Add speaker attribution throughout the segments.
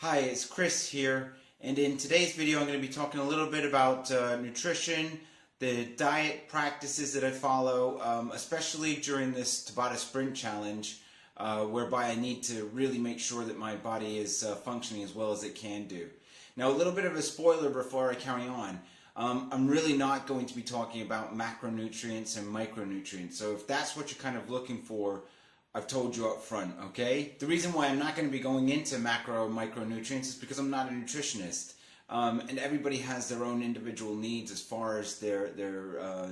Speaker 1: Hi, it's Chris here, and in today's video I'm going to be talking a little bit about nutrition, the diet practices that I follow, especially during this Tabata sprint challenge, whereby I need to really make sure that my body is functioning as well as it can do. Now, a little bit of a spoiler before I carry on. I'm really not going to be talking about macronutrients and micronutrients, so if that's what you're kind of looking for, I've told you up front, okay? The reason why I'm not going to be going into macro and micronutrients is because I'm not a nutritionist. And everybody has their own individual needs as far as their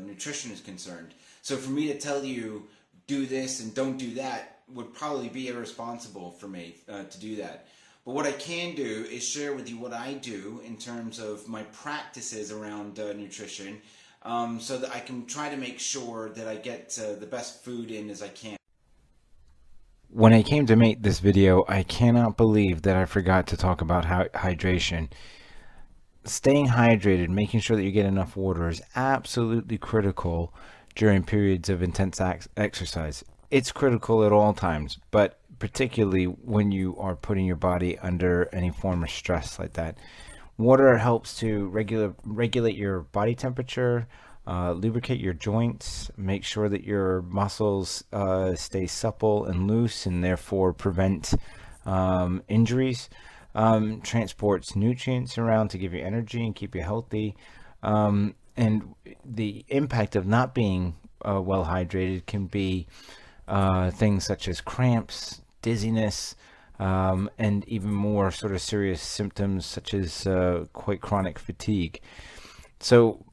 Speaker 1: nutrition is concerned. So for me to tell you, do this and don't do that, would probably be irresponsible for me to do that. But what I can do is share with you what I do in terms of my practices around nutrition, so that I can try to make sure that I get the best food in as I can.
Speaker 2: When I came to make this video, I cannot believe that I forgot to talk about hydration. Staying hydrated, making sure that you get enough water is absolutely critical during periods of intense exercise. It's critical at all times, but particularly when you are putting your body under any form of stress like that. Water helps to regulate your body temperature, lubricate your joints, make sure that your muscles stay supple and loose and therefore prevent injuries. Transports nutrients around to give you energy and keep you healthy. And the impact of not being well hydrated can be things such as cramps, dizziness, and even more sort of serious symptoms such as quite chronic fatigue. So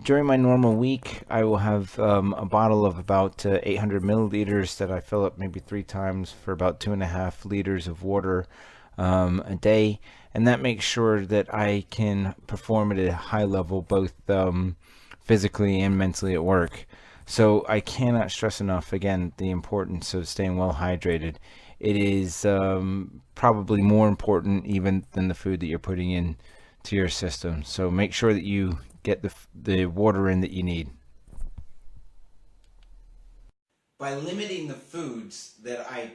Speaker 2: during my normal week, I will have a bottle of about 800 milliliters that I fill up maybe 3 times for about 2.5 liters of water a day. And that makes sure that I can perform at a high level, both physically and mentally at work. So I cannot stress enough, again, the importance of staying well hydrated. It is probably more important even than the food that you're putting in to your system. So make sure that you get the water in that you need.
Speaker 1: By limiting the foods that I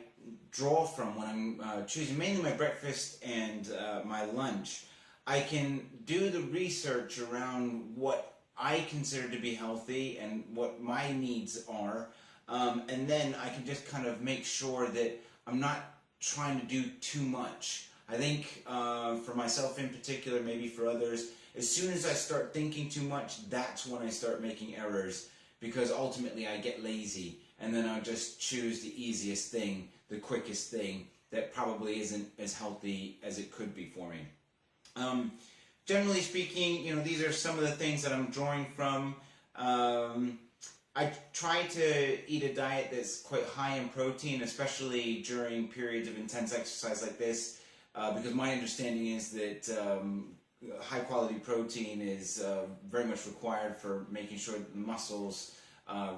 Speaker 1: draw from when I'm choosing mainly my breakfast and my lunch, I can do the research around what I consider to be healthy and what my needs are, and then I can just kind of make sure that I'm not trying to do too much. I think for myself in particular, maybe for others, as soon as I start thinking too much, that's when I start making errors, because ultimately I get lazy and then I'll just choose the easiest thing, the quickest thing that probably isn't as healthy as it could be for me. Generally speaking, these are some of the things that I'm drawing from. I try to eat a diet that's quite high in protein, especially during periods of intense exercise like this, because my understanding is that high quality protein is very much required for making sure that the muscles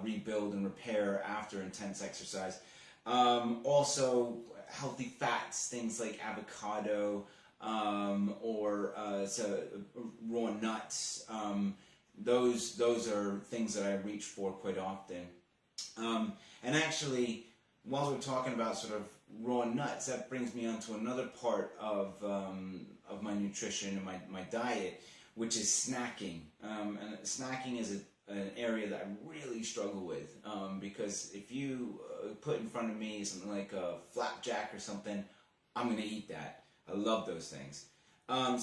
Speaker 1: rebuild and repair after intense exercise. Also, healthy fats, things like avocado, or raw nuts. Those are things that I reach for quite often. And actually, while we're talking about sort of raw nuts, that brings me on to another part of my nutrition and my diet, which is snacking. And snacking is an area that I really struggle with, because if you put in front of me something like a flapjack or something, I'm going to eat that. I love those things.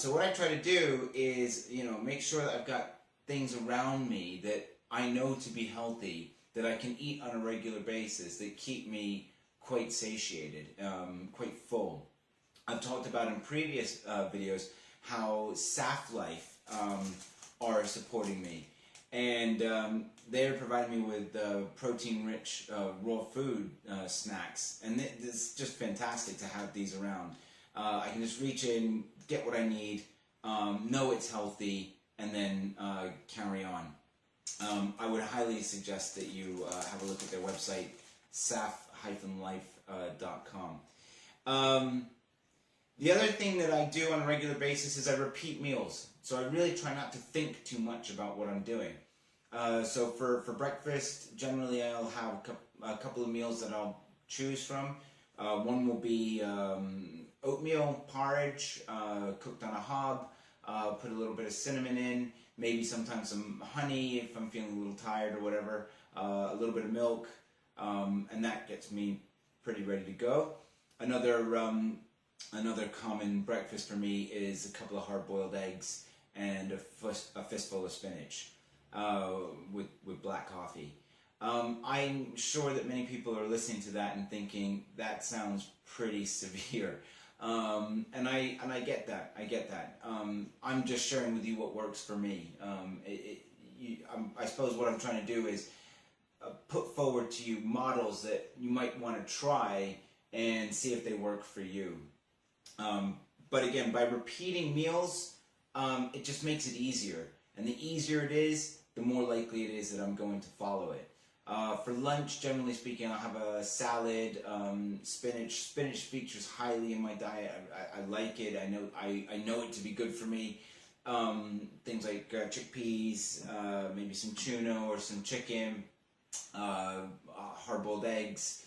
Speaker 1: So what I try to do is, make sure that I've got things around me that I know to be healthy, that I can eat on a regular basis, that keep me quite satiated, quite full. I've talked about in previous videos how SAF Life are supporting me, and they're providing me with protein-rich raw food snacks, and it's just fantastic to have these around. I can just reach in, get what I need, know it's healthy, and then carry on. I would highly suggest that you have a look at their website, saf-life.com. The other thing that I do on a regular basis is I repeat meals. So I really try not to think too much about what I'm doing. So for breakfast, generally I'll have a couple of meals that I'll choose from. One will be a oatmeal porridge cooked on a hob. Put a little bit of cinnamon in, maybe sometimes some honey if I'm feeling a little tired or whatever, a little bit of milk, and that gets me pretty ready to go. Another common breakfast for me is a couple of hard-boiled eggs and a fistful of spinach with black coffee. I'm sure that many people are listening to that and thinking that sounds pretty severe. And I get that. I'm just sharing with you what works for me. I suppose what I'm trying to do is put forward to you models that you might want to try and see if they work for you. But again, by repeating meals, it just makes it easier. And the easier it is, the more likely it is that I'm going to follow it. For lunch, generally speaking, I'll have a salad, spinach. Spinach features highly in my diet. I like it. I know it to be good for me. Things like chickpeas, maybe some tuna or some chicken, hard-boiled eggs,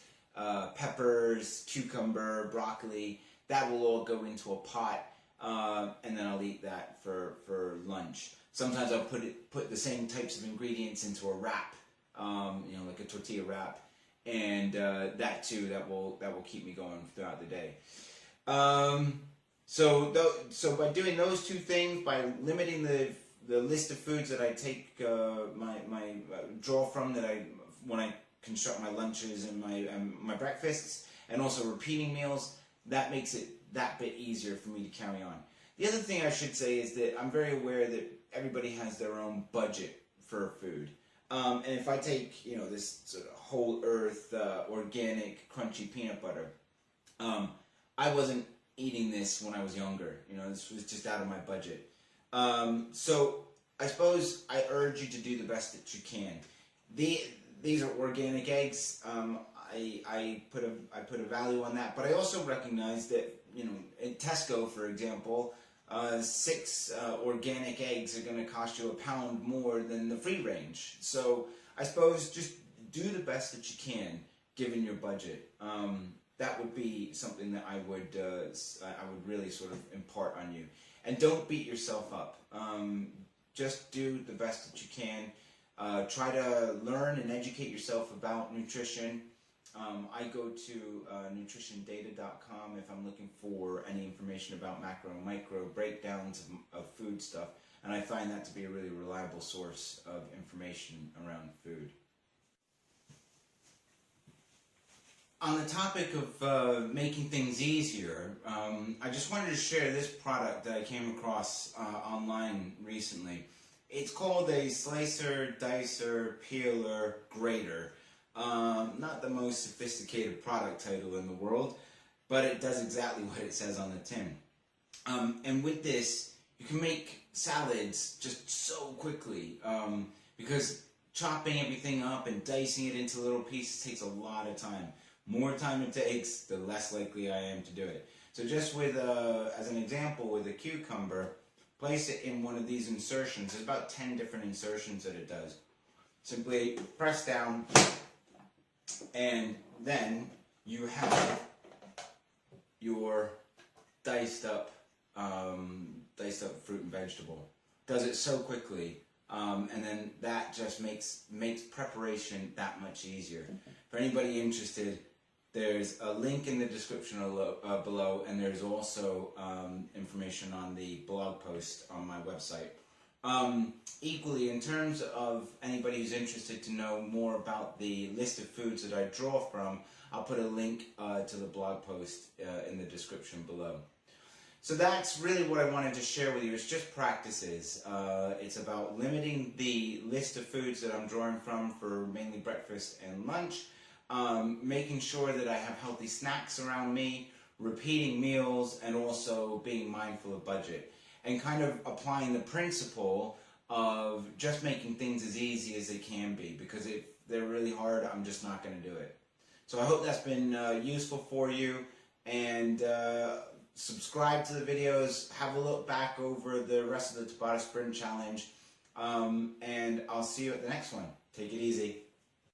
Speaker 1: peppers, cucumber, broccoli. That will all go into a pot, and then I'll eat that for lunch. Sometimes I'll put the same types of ingredients into a wrap. Like a tortilla wrap, and that will keep me going throughout the day. So by doing those two things, by limiting the list of foods that I take my draw from when I construct my lunches and my breakfasts, and also repeating meals, that makes it that bit easier for me to carry on. The other thing I should say is that I'm very aware that everybody has their own budget for food. And if I take, this sort of whole earth, organic, crunchy peanut butter, I wasn't eating this when I was younger. This was just out of my budget. So I suppose I urge you to do the best that you can. These are organic eggs. I put a value on that, but I also recognize that, at Tesco, for example, 6 organic eggs are going to cost you £1 more than the free range. So I suppose just do the best that you can given your budget. That would be something that I would really sort of impart on you. And don't beat yourself up. Just do the best that you can. Try to learn and educate yourself about nutrition. I go to nutritiondata.com if I'm looking for any information about macro and micro breakdowns of food stuff, and I find that to be a really reliable source of information around food. On the topic of making things easier, I just wanted to share this product that I came across online recently. It's called a slicer, dicer, peeler, grater. Not the most sophisticated product title in the world, but it does exactly what it says on the tin. And with this, you can make salads just so quickly, because chopping everything up and dicing it into little pieces takes a lot of time. More time it takes, the less likely I am to do it. So just with, as an example, with a cucumber, place it in one of these insertions. There's about 10 different insertions that it does. Simply press down, and then you have your diced up fruit and vegetable. Does it so quickly, and then that just makes preparation that much easier. For anybody interested, there's a link in the description below, and there's also information on the blog post on my website. Equally, in terms of anybody who's interested to know more about the list of foods that I draw from, I'll put a link to the blog post in the description below. So that's really what I wanted to share with you. It's just practices. It's about limiting the list of foods that I'm drawing from for mainly breakfast and lunch, making sure that I have healthy snacks around me, repeating meals, and also being mindful of budget. And kind of applying the principle of just making things as easy as they can be, because if they're really hard, I'm just not going to do it. So I hope that's been useful for you, and subscribe to the videos, have a look back over the rest of the Tabata Sprint Challenge, and I'll see you at the next one. Take it easy.